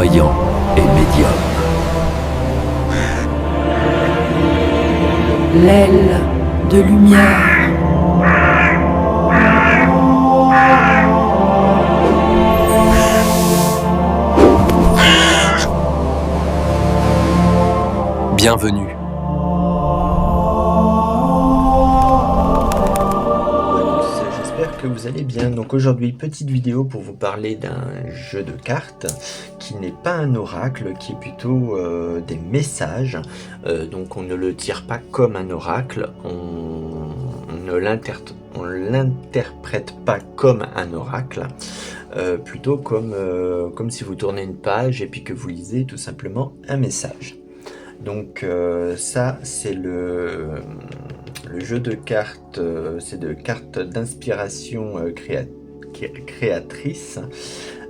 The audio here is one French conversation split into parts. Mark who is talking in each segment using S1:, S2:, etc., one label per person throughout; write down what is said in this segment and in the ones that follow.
S1: voyant et médium.
S2: L'aile de lumière.
S1: Bienvenue.
S3: J'espère que vous allez bien. Donc aujourd'hui, petite vidéo pour vous parler d'un jeu de cartes qui n'est pas un oracle, qui est plutôt des messages. Donc on ne le tire pas comme un oracle, on ne l'interprète pas comme un oracle, plutôt comme si vous tournez une page et puis que vous lisez tout simplement un message. Donc ça c'est le jeu de cartes, c'est de cartes d'inspiration créatrice.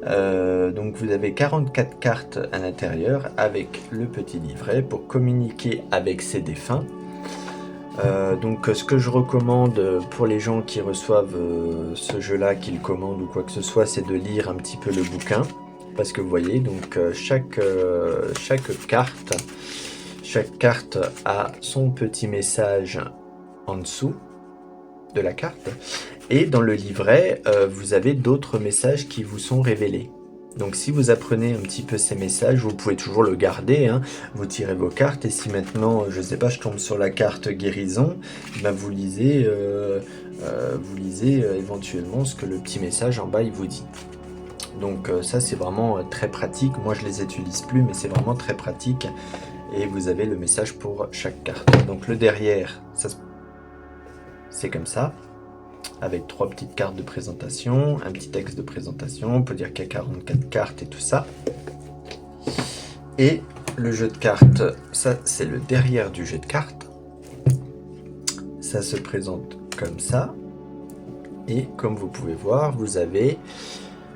S3: Donc vous avez 44 cartes à l'intérieur avec le petit livret pour communiquer avec ses défunts. Donc ce que je recommande pour les gens qui reçoivent ce jeu là, qu'ils commandent ou quoi que ce soit, c'est de lire un petit peu le bouquin, parce que vous voyez, donc chaque carte a son petit message en dessous de la carte, et dans le livret vous avez d'autres messages qui vous sont révélés. Donc si vous apprenez un petit peu ces messages, vous pouvez toujours le garder, hein. Vous tirez vos cartes et si maintenant, je sais pas, je tombe sur la carte guérison, ben vous lisez éventuellement ce que le petit message en bas il vous dit. Donc ça c'est vraiment très pratique. Moi je les utilise plus, mais c'est vraiment très pratique. Et vous avez le message pour chaque carte. Donc le derrière, c'est comme ça, avec 3 petites cartes de présentation, un petit texte de présentation, on peut dire qu'il y a 44 cartes et tout ça. Et le jeu de cartes, ça c'est le derrière du jeu de cartes. Ça se présente comme ça. Et comme vous pouvez voir, vous avez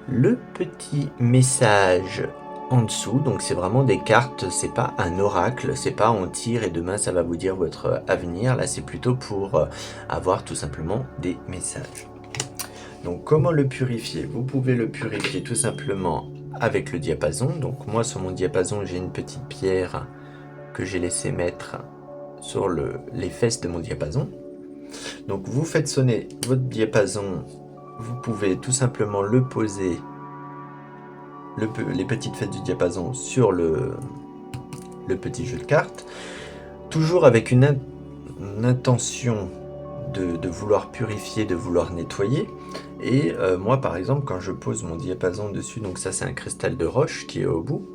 S3: le petit message en dessous. Donc c'est vraiment des cartes, c'est pas un oracle, c'est pas on tire et demain ça va vous dire votre avenir. Là c'est plutôt pour avoir tout simplement des messages. Donc comment le purifier? Vous pouvez le purifier tout simplement avec le diapason. Donc moi sur mon diapason j'ai une petite pierre que j'ai laissé mettre sur les fesses de mon diapason. Donc vous faites sonner votre diapason, vous pouvez tout simplement le poser, les petites fesses du diapason sur le petit jeu de cartes, toujours avec une intention de vouloir purifier, de vouloir nettoyer. Et moi par exemple quand je pose mon diapason dessus, donc ça c'est un cristal de roche qui est au bout,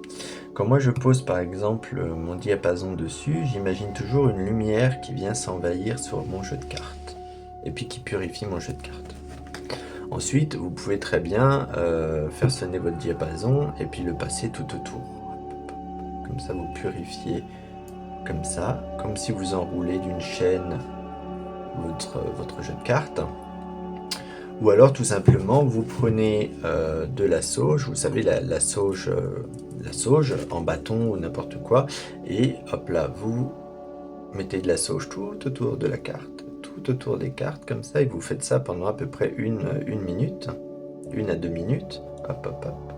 S3: quand moi je pose par exemple mon diapason dessus, j'imagine toujours une lumière qui vient s'envahir sur mon jeu de cartes et puis qui purifie mon jeu de cartes. Ensuite vous pouvez très bien faire sonner votre diapason et puis le passer tout autour, comme ça vous purifiez comme ça, comme si vous enroulez d'une chaîne votre jeu de cartes. Ou alors tout simplement vous prenez de la sauge, vous savez la sauge en bâton ou n'importe quoi, et hop là vous mettez de la sauge tout autour de la carte, tout autour des cartes comme ça, et vous faites ça pendant à peu près une minute, 1 à 2 minutes, hop hop hop.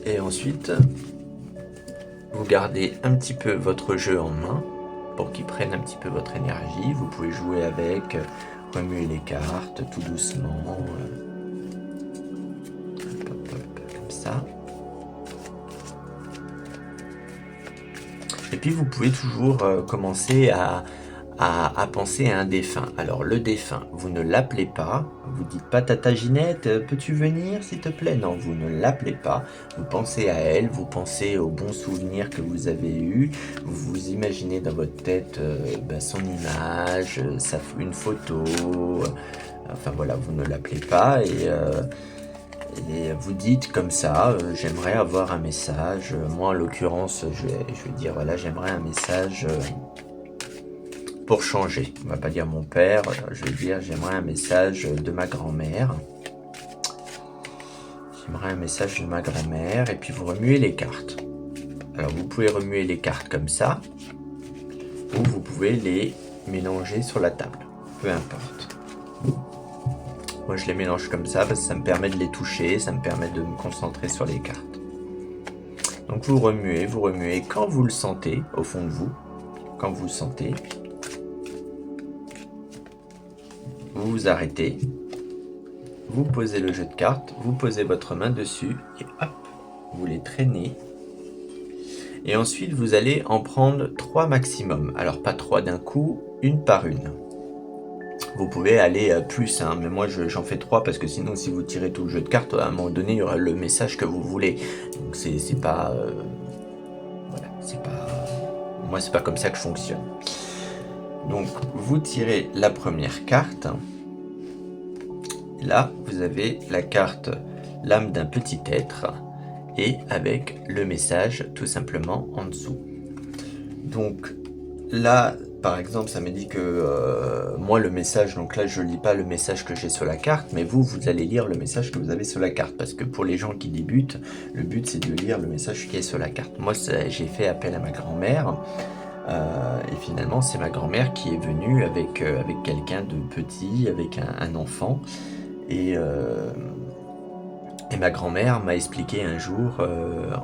S3: Et ensuite vous gardez un petit peu votre jeu en main pour qu'il prenne un petit peu votre énergie. Vous pouvez jouer avec, remuer les cartes tout doucement, comme ça. Et puis vous pouvez toujours commencer à penser à un défunt. Alors le défunt, vous ne l'appelez pas, vous dites pas Tata Ginette, peux-tu venir s'il te plaît? Non, vous ne l'appelez pas, vous pensez à elle, vous pensez aux bons souvenirs que vous avez eus, vous vous imaginez dans votre tête son image, une photo, enfin voilà, vous ne l'appelez pas et vous dites comme ça, j'aimerais avoir un message. Moi en l'occurrence, je vais dire voilà, j'aimerais un message pour changer. On va pas dire mon père, je vais dire j'aimerais un message de ma grand-mère. J'aimerais un message de ma grand-mère, et puis vous remuez les cartes. Alors vous pouvez remuer les cartes comme ça, ou vous pouvez les mélanger sur la table, peu importe. Moi je les mélange comme ça parce que ça me permet de les toucher, ça me permet de me concentrer sur les cartes. Donc vous remuez, quand vous le sentez au fond de vous, quand vous le sentez, vous vous arrêtez, vous posez le jeu de cartes, vous posez votre main dessus et hop, vous les traînez. Et ensuite vous allez en prendre 3 maximum, alors pas 3 d'un coup, une par une. Vous pouvez aller plus, hein, mais moi j'en fais 3 parce que sinon si vous tirez tout le jeu de cartes, à un moment donné il y aura le message que vous voulez. Donc c'est pas... voilà, c'est pas... Moi c'est pas comme ça que je fonctionne. Donc vous tirez la première carte. Là vous avez la carte l'âme d'un petit être et avec le message tout simplement en dessous. Donc là par exemple ça me dit que moi le message, donc là je lis pas le message que j'ai sur la carte, mais vous allez lire le message que vous avez sur la carte, parce que pour les gens qui débutent, le but c'est de lire le message qui est sur la carte. Moi j'ai fait appel à ma grand-mère, et finalement c'est ma grand-mère qui est venue avec quelqu'un de petit, avec un enfant, et ma grand-mère m'a expliqué un jour,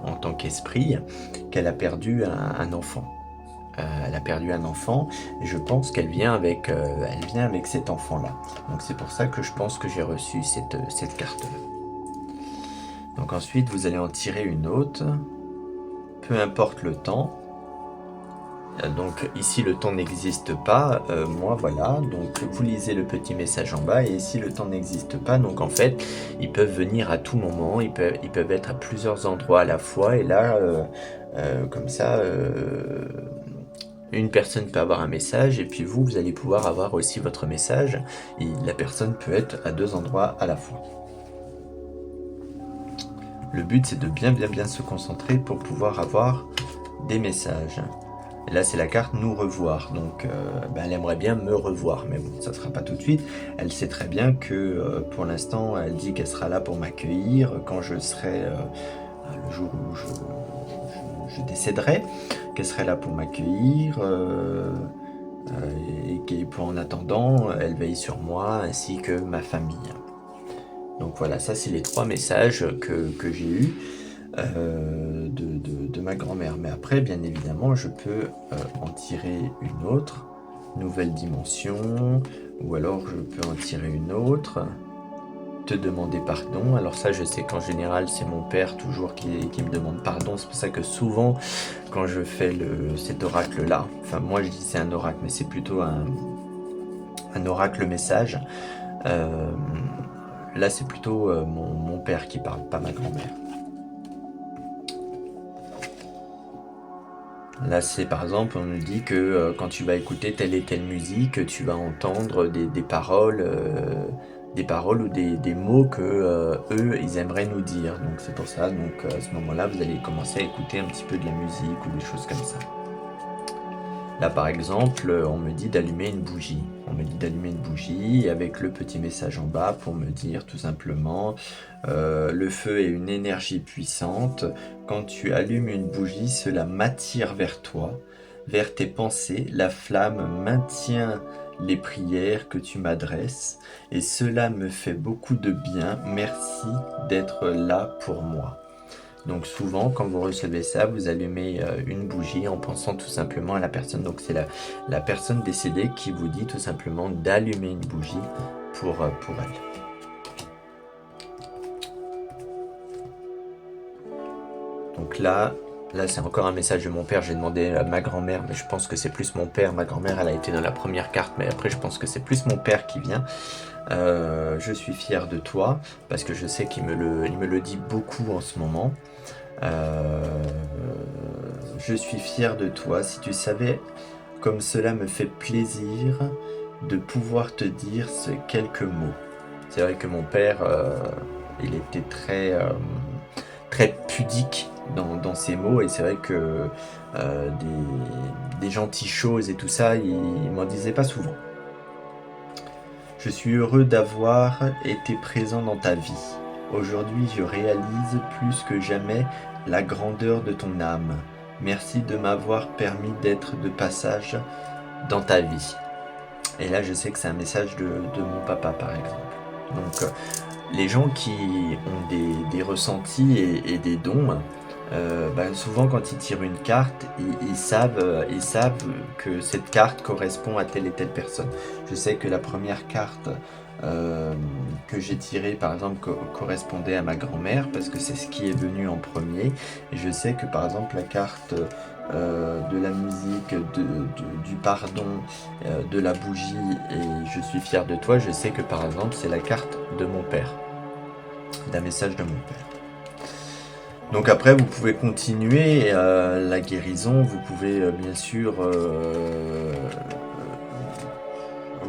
S3: en tant qu'esprit, qu'elle a perdu un enfant. Elle a perdu un enfant et je pense qu'elle vient avec cet enfant-là. Donc c'est pour ça que je pense que j'ai reçu cette carte-là. Donc ensuite vous allez en tirer une autre, peu importe le temps. Donc ici le temps n'existe pas, moi voilà, donc vous lisez le petit message en bas et ici le temps n'existe pas, donc en fait ils peuvent venir à tout moment, ils peuvent être à plusieurs endroits à la fois, et là comme ça une personne peut avoir un message et puis vous allez pouvoir avoir aussi votre message, et la personne peut être à 2 endroits à la fois. Le but c'est de bien se concentrer pour pouvoir avoir des messages. Et là c'est la carte nous revoir, donc elle aimerait bien me revoir, mais bon ça ne sera pas tout de suite. Elle sait très bien que pour l'instant elle dit qu'elle sera là pour m'accueillir quand je serai, le jour où je décéderai, qu'elle serait là pour m'accueillir, et en attendant elle veille sur moi ainsi que ma famille. Donc voilà, ça c'est les 3 messages que j'ai eus de ma grand-mère. Mais après, bien évidemment, je peux en tirer une autre, nouvelle dimension, ou alors je peux en tirer une autre, te demander pardon. Alors ça, je sais qu'en général, c'est mon père toujours qui me demande pardon. C'est pour ça que souvent, quand je fais cet oracle-là, enfin moi je dis c'est un oracle, mais c'est plutôt un oracle message. Là, c'est plutôt mon père qui parle, pas ma grand-mère. Là, c'est par exemple, on nous dit que quand tu vas écouter telle et telle musique, tu vas entendre des paroles ou des mots que eux, ils aimeraient nous dire. Donc c'est pour ça, donc à ce moment-là, vous allez commencer à écouter un petit peu de la musique ou des choses comme ça. Là, par exemple, on me dit d'allumer une bougie. On me dit d'allumer une bougie avec le petit message en bas pour me dire tout simplement le feu est une énergie puissante. Quand tu allumes une bougie, cela m'attire vers toi, vers tes pensées. La flamme maintient les prières que tu m'adresses et cela me fait beaucoup de bien. Merci d'être là pour moi. Donc souvent, quand vous recevez ça, vous allumez une bougie en pensant tout simplement à la personne. Donc c'est la personne décédée qui vous dit tout simplement d'allumer une bougie pour elle. Donc là c'est encore un message de mon père. J'ai demandé à ma grand-mère, mais je pense que c'est plus mon père. Ma grand-mère, elle a été dans la première carte, mais après je pense que c'est plus mon père qui vient. Je suis fier de toi, parce que je sais qu'il me le dit beaucoup en ce moment. Je suis fier de toi. Si tu savais comme cela me fait plaisir de pouvoir te dire ces quelques mots. C'est vrai que mon père, il était très pudique dans ses mots, et c'est vrai que des gentilles choses et tout ça, il m'en disait pas souvent. Je suis heureux d'avoir été présent dans ta vie. Aujourd'hui, je réalise plus que jamais la grandeur de ton âme. Merci de m'avoir permis d'être de passage dans ta vie. Et là, je sais que c'est un message de mon papa, par exemple. Donc les gens qui ont des ressentis et des dons, souvent quand ils tirent une carte, ils savent que cette carte correspond à telle et telle personne. Je sais que la première carte que j'ai tirée, par exemple, correspondait à ma grand-mère, parce que c'est ce qui est venu en premier. Et je sais que, par exemple, la carte de la musique, du pardon, de la bougie, et je suis fier de toi, je sais que, par exemple, c'est la carte de mon père, d'un message de mon père. Donc après, vous pouvez continuer la guérison, vous pouvez bien sûr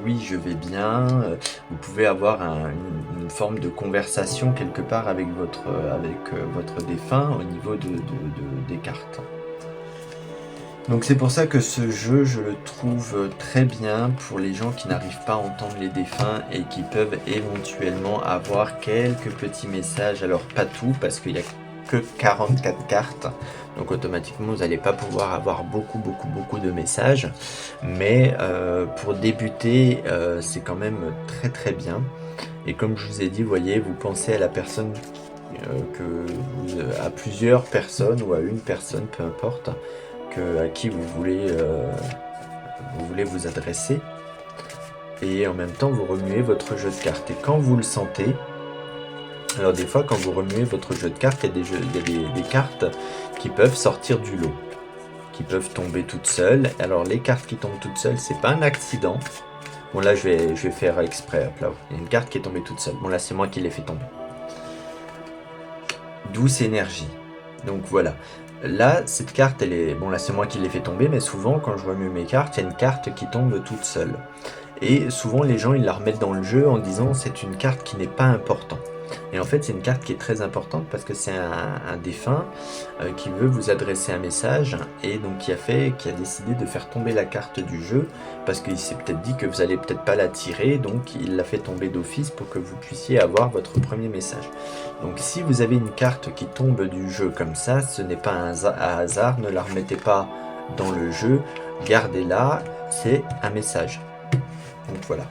S3: oui, je vais bien. Vous pouvez avoir une forme de conversation quelque part avec votre défunt au niveau des cartes. Donc c'est pour ça que ce jeu, je le trouve très bien pour les gens qui n'arrivent pas à entendre les défunts et qui peuvent éventuellement avoir quelques petits messages. Alors pas tout, parce qu'il n'y a que 44 cartes, donc automatiquement vous n'allez pas pouvoir avoir beaucoup de messages, mais pour débuter c'est quand même très très bien. Et comme je vous ai dit, vous voyez, vous pensez à la personne à plusieurs personnes ou à une personne, peu importe, à qui vous voulez vous adresser, et en même temps vous remuez votre jeu de cartes. Et quand vous le sentez, alors des fois quand vous remuez votre jeu de cartes, il y a des cartes qui peuvent sortir du lot, qui peuvent tomber toutes seules. Alors les cartes qui tombent toutes seules, c'est pas un accident. Bon là je vais faire exprès, hop là, il y a une carte qui est tombée toute seule. Bon là c'est moi qui l'ai fait tomber. Douce énergie. Donc voilà. Là, cette carte, elle est... Bon, là, c'est moi qui l'ai fait tomber, mais souvent, quand je remue mes cartes, il y a une carte qui tombe toute seule. Et souvent, les gens, ils la remettent dans le jeu en disant c'est une carte qui n'est pas importante. Et en fait, c'est une carte qui est très importante parce que c'est un défunt qui veut vous adresser un message, et donc qui a décidé de faire tomber la carte du jeu parce qu'il s'est peut-être dit que vous allez peut-être pas la tirer, donc il l'a fait tomber d'office pour que vous puissiez avoir votre premier message. Donc si vous avez une carte qui tombe du jeu comme ça, ce n'est pas un hasard, ne la remettez pas dans le jeu, gardez-la, c'est un message. Donc voilà.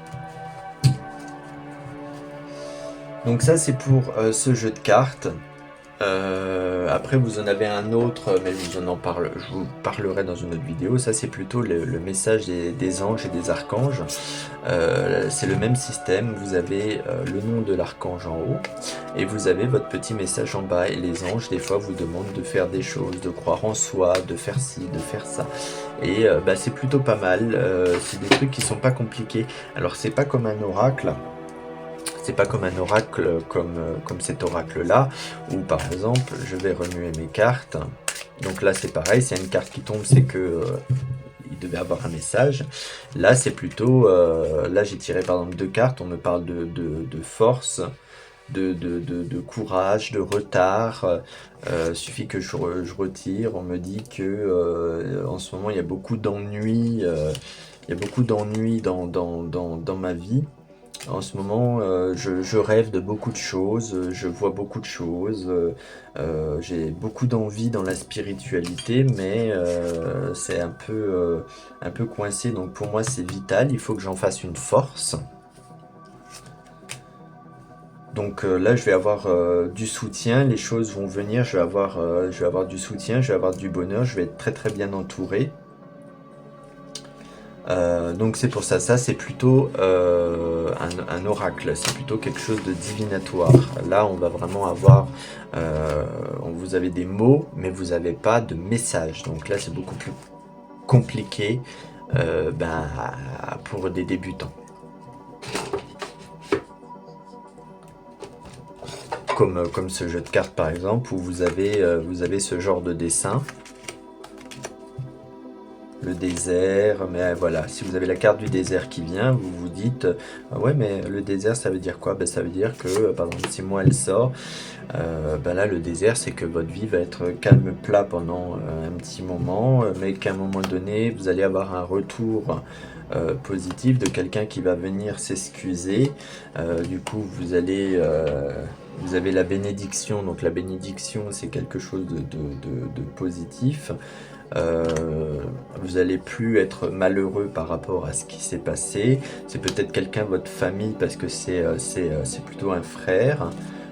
S3: Donc ça c'est pour ce jeu de cartes. Après vous en avez un autre, mais je vous parlerai dans une autre vidéo. Ça c'est plutôt le message des anges et des archanges. C'est le même système, vous avez le nom de l'archange en haut et vous avez votre petit message en bas, et les anges des fois vous demandent de faire des choses, de croire en soi, de faire ci, de faire ça, et c'est plutôt pas mal. C'est des trucs qui sont pas compliqués. Alors c'est pas comme un oracle. C'est pas comme un oracle comme cet oracle là, où par exemple je vais remuer mes cartes. Donc là c'est pareil, s'il y a une carte qui tombe, c'est que il devait avoir un message. Là c'est plutôt, là j'ai tiré par exemple 2 cartes, on me parle de force, de courage, de retard. Suffit que je retire, on me dit que en ce moment il y a beaucoup d'ennuis, dans ma vie. En ce moment, je rêve de beaucoup de choses, je vois beaucoup de choses, j'ai beaucoup d'envie dans la spiritualité, mais c'est un peu coincé, donc pour moi c'est vital, il faut que j'en fasse une force. Donc là je vais avoir du soutien, les choses vont venir, je vais avoir du soutien, je vais avoir du bonheur, je vais être très très bien entouré. Donc c'est pour ça, c'est plutôt un oracle, c'est plutôt quelque chose de divinatoire. Là on va vraiment avoir, vous avez des mots, mais vous n'avez pas de message. Donc là c'est beaucoup plus compliqué pour des débutants. Comme ce jeu de cartes par exemple, où vous avez ce genre de dessin. Le désert, mais voilà, si vous avez la carte du désert qui vient, vous vous dites ouais, mais le désert ça veut dire quoi? Ça veut dire que par exemple si moi elle sort, là le désert c'est que votre vie va être calme plat pendant un petit moment, mais qu'à un moment donné vous allez avoir un retour positif de quelqu'un qui va venir s'excuser. Du coup vous avez la bénédiction, donc la bénédiction c'est quelque chose de positif. Vous allez plus être malheureux par rapport à ce qui s'est passé. C'est peut-être quelqu'un de votre famille parce que c'est plutôt un frère.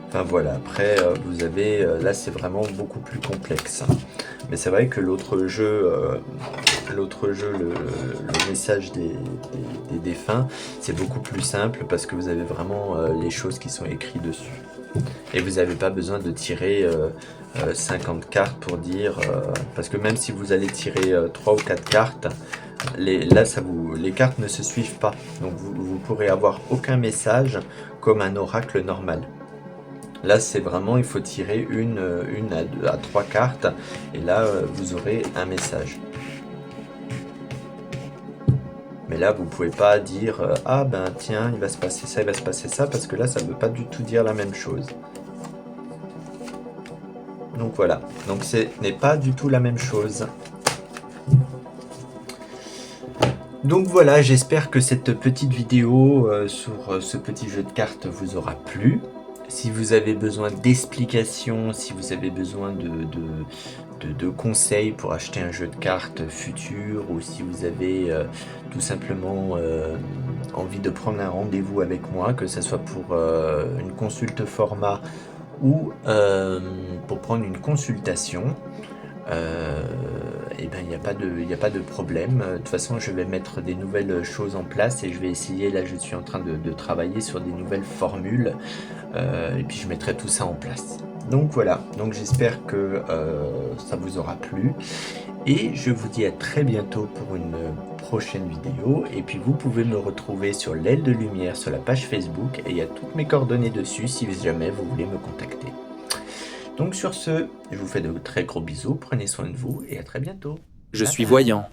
S3: Enfin voilà, après vous avez, là c'est vraiment beaucoup plus complexe. Mais c'est vrai que l'autre jeu, le message des défunts, c'est beaucoup plus simple parce que vous avez vraiment les choses qui sont écrites dessus. Et vous n'avez pas besoin de tirer 50 cartes pour dire... parce que même si vous allez tirer 3 ou 4 cartes, les cartes ne se suivent pas. Donc vous pourrez avoir aucun message comme un oracle normal. Là, c'est vraiment, il faut tirer une à 3 cartes, et là, vous aurez un message. Mais là, vous pouvez pas dire ah ben tiens, il va se passer ça, il va se passer ça, parce que là, ça ne veut pas du tout dire la même chose. Donc voilà, donc ce n'est pas du tout la même chose. Donc voilà, j'espère que cette petite vidéo sur ce petit jeu de cartes vous aura plu. Si vous avez besoin d'explications, si vous avez besoin de conseils pour acheter un jeu de cartes futur, ou si vous avez tout simplement envie de prendre un rendez-vous avec moi, que ce soit pour une consulte format ou pour prendre une consultation, et ben il n'y a pas de problème. De toute façon, je vais mettre des nouvelles choses en place et je vais essayer, là je suis en train de travailler sur des nouvelles formules, et puis je mettrai tout ça en place. Donc voilà, donc j'espère que ça vous aura plu et je vous dis à très bientôt pour une prochaine vidéo. Et puis vous pouvez me retrouver sur l'Aile de Lumière sur la page Facebook, et il y a toutes mes coordonnées dessus si jamais vous voulez me contacter. Donc sur ce, je vous fais de très gros bisous, prenez soin de vous et à très bientôt.
S1: Je suis voyant,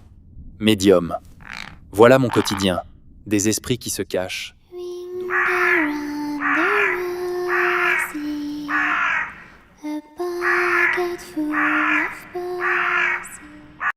S1: médium. Voilà mon quotidien. Des esprits qui se cachent.
S4: Ring around the rosy, a pocket full of posies.